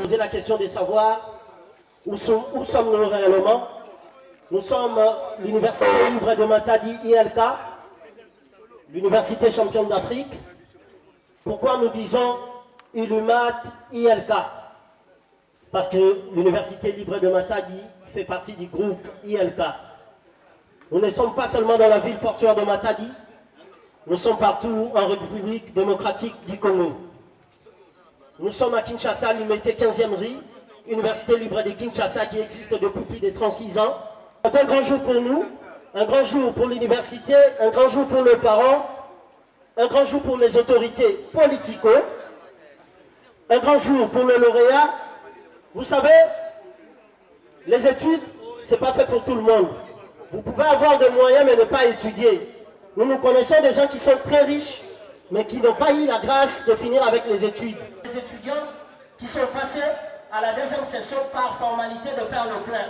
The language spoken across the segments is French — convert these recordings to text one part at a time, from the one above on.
Poser la question de savoir où sommes-nous réellement. Nous sommes l'Université libre de Matadi ILK, l'Université championne d'Afrique. Pourquoi nous disons Ilumat ILK? Parce que l'Université libre de Matadi fait partie du groupe ILK. Nous ne sommes pas seulement dans la ville portuaire de Matadi, nous sommes partout en République démocratique du Congo. Nous sommes à Kinshasa, l'Umité 15e rue, Université libre de Kinshasa qui existe depuis plus de 36 ans. C'est un grand jour pour nous, un grand jour pour l'université, un grand jour pour nos parents, un grand jour pour les autorités politico, un grand jour pour le lauréat. Vous savez, les études, ce n'est pas fait pour tout le monde. Vous pouvez avoir des moyens mais ne pas étudier. Nous connaissons des gens qui sont très riches, mais qui n'ont pas eu la grâce de finir avec les études. Les étudiants qui sont passés à la deuxième session par formalité de faire le plein 1-1.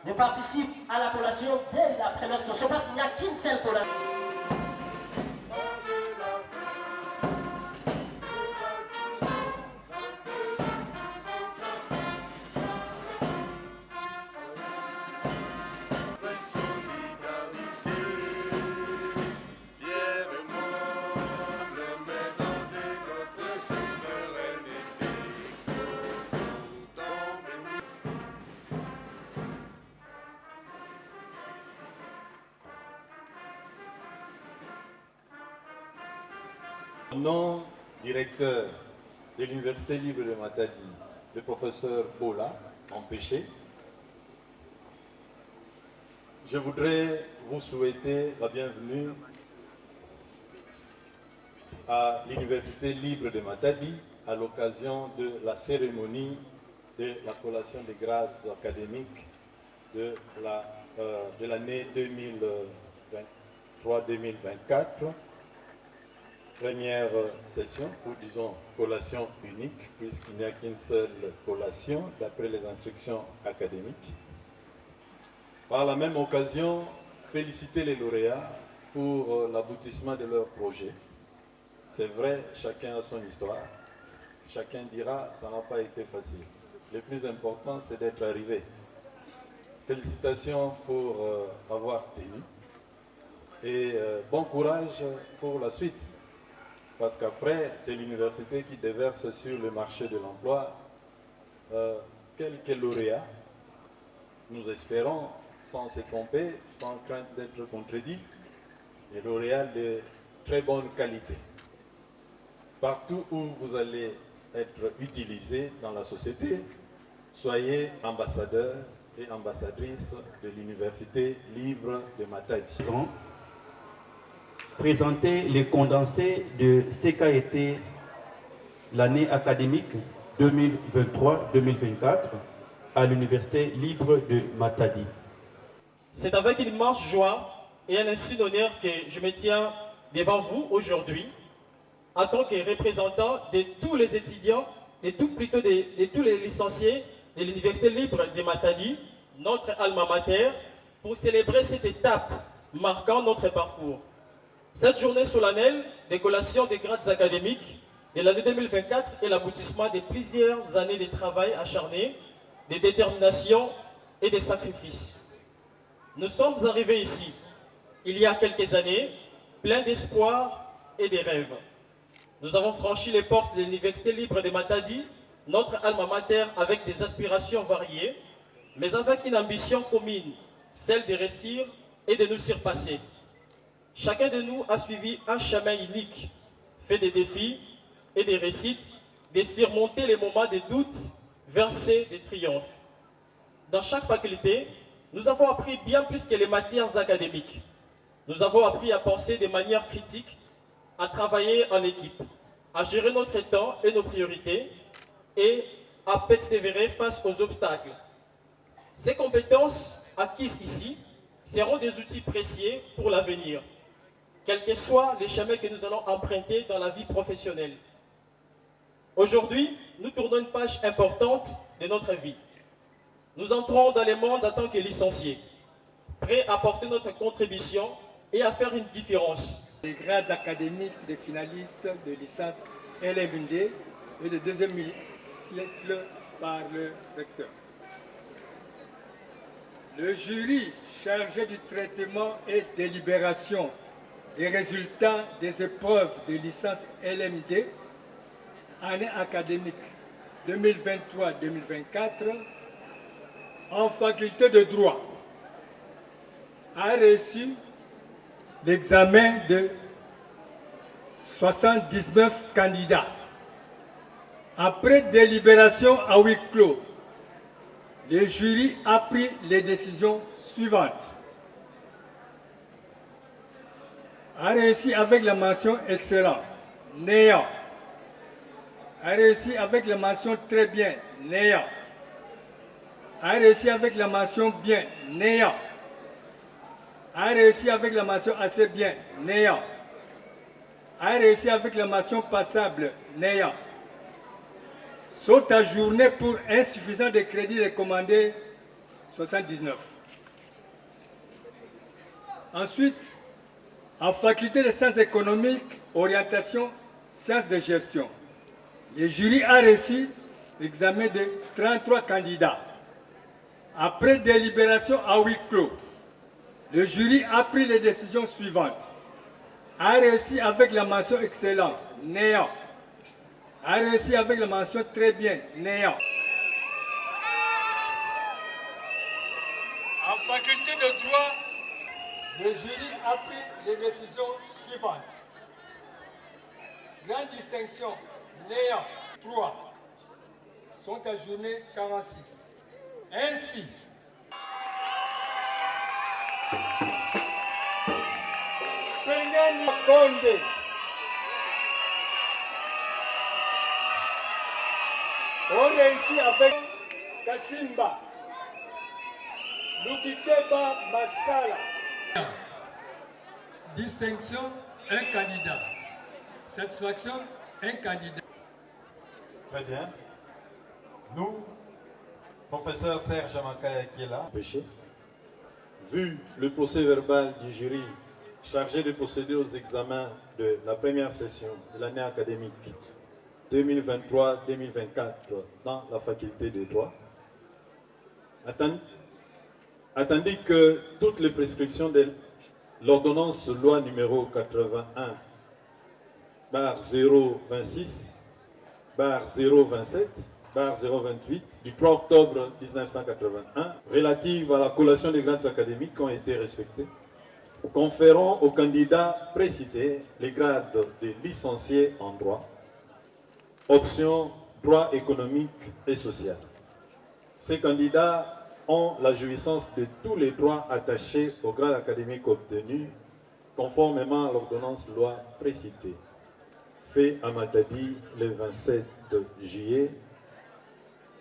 Je participe à la collation dès la première session parce qu'il n'y a qu'une seule collation. Nom directeur de l'Université libre de Matadi, le professeur Bola, empêché, je voudrais vous souhaiter la bienvenue à l'Université libre de Matadi à l'occasion de la cérémonie de la collation des grades académiques de l'année 2023-2024. Première session, ou disons collation unique, puisqu'il n'y a qu'une seule collation d'après les instructions académiques. Par la même occasion, féliciter les lauréats pour l'aboutissement de leur projet. C'est vrai, chacun a son histoire. Chacun dira, ça n'a pas été facile. Le plus important, c'est d'être arrivé. Félicitations pour avoir tenu. Et bon courage pour la suite. Parce qu'après, c'est l'université qui déverse sur le marché de l'emploi quelques lauréats. Nous espérons, sans se tromper, sans crainte d'être contredit, des lauréats de très bonne qualité. Partout où vous allez être utilisés dans la société, soyez ambassadeurs et ambassadrices de l'Université libre de Matadi. Présenter les condensés de ce qu'a été l'année académique 2023-2024 à l'Université libre de Matadi. C'est avec une immense joie et un insigne honneur que je me tiens devant vous aujourd'hui en tant que représentant de tous les étudiants, de tous les licenciés de l'Université libre de Matadi, notre alma mater, pour célébrer cette étape marquant notre parcours. Cette journée solennelle de collation des grades académiques de l'année 2024 est l'aboutissement de plusieurs années de travail acharné, de détermination et de sacrifices. Nous sommes arrivés ici, il y a quelques années, pleins d'espoir et de rêves. Nous avons franchi les portes de l'Université libre de Matadi, notre alma mater, avec des aspirations variées, mais avec une ambition commune, celle de réussir et de nous surpasser. Chacun de nous a suivi un chemin unique, fait des défis et des réussites, de surmonter les moments de doute, verser des triomphes. Dans chaque faculté, nous avons appris bien plus que les matières académiques. Nous avons appris à penser de manière critique, à travailler en équipe, à gérer notre temps et nos priorités et à persévérer face aux obstacles. Ces compétences acquises ici seront des outils précieux pour l'avenir, quels que soient les chemins que nous allons emprunter dans la vie professionnelle. Aujourd'hui, nous tournons une page importante de notre vie. Nous entrons dans le monde en tant que licenciés, prêts à apporter notre contribution et à faire une différence. Les grades académiques des finalistes de licence LMD et de deuxième cycle par le recteur. Le jury chargé du traitement et délibération des résultats des épreuves de licence LMD, année académique 2023-2024, en faculté de droit, a reçu l'examen de 79 candidats. Après délibération à huis clos, le jury a pris les décisions suivantes. A réussi avec la mention excellent, néant. A réussi avec la mention très bien, néant. A réussi avec la mention bien, néant. A réussi avec la mention assez bien, néant. A réussi avec la mention passable, néant. Sont ajournés pour insuffisant de crédits recommandés, 79. Ensuite, en faculté de sciences économiques, orientation, sciences de gestion, le jury a reçu l'examen de 33 candidats. Après délibération à huis clos, le jury a pris les décisions suivantes. A réussi avec la mention excellent, néant. A réussi avec la mention très bien, néant. En faculté de droit, le jury a pris les décisions suivantes. Grande distinction, néant, 3, sont ajournés 46. Ainsi, Pengani Konde, On réussit avec Kashimba, Lukikeba Masala. Distinction, un candidat. Satisfaction, un candidat. Très bien. Nous, professeur Serge Makaya qui est là, vu le procès verbal du jury chargé de procéder aux examens de la première session de l'année académique 2023-2024 dans la faculté de droit, attendu que toutes les prescriptions de l'ordonnance loi numéro 81/026/027/028 du 3 octobre 1981 relative à la collation des grades académiques ont été respectées, conférant aux candidats précités les grades de licencié en droit, option droit économique et social. Ces candidats ont la jouissance de tous les droits attachés au grade académique obtenu conformément à l'ordonnance loi précitée, fait à Matadi le 27 juillet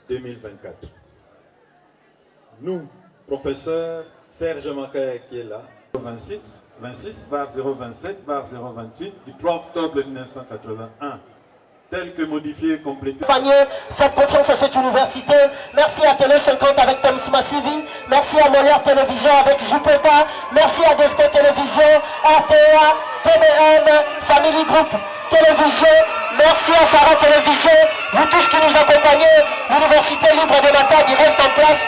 2024. Nous, professeur Serge Makaya qui est là, 26/027/028 du 3 octobre 1981, tel que modifié et complété. Faites confiance à cette université. Merci à Télé 50 avec Tom Massivi. Merci à Molière Télévision avec Jupeta. Merci à Desco Télévision, RTA, TBM, Family Group Télévision. Merci à Sarah Télévision. Vous tous qui nous accompagnez, l'Université Libre de Matadi reste en place.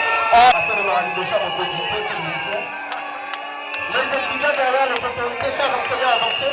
Les étudiants derrière les autorités, chers enseignants, avancez.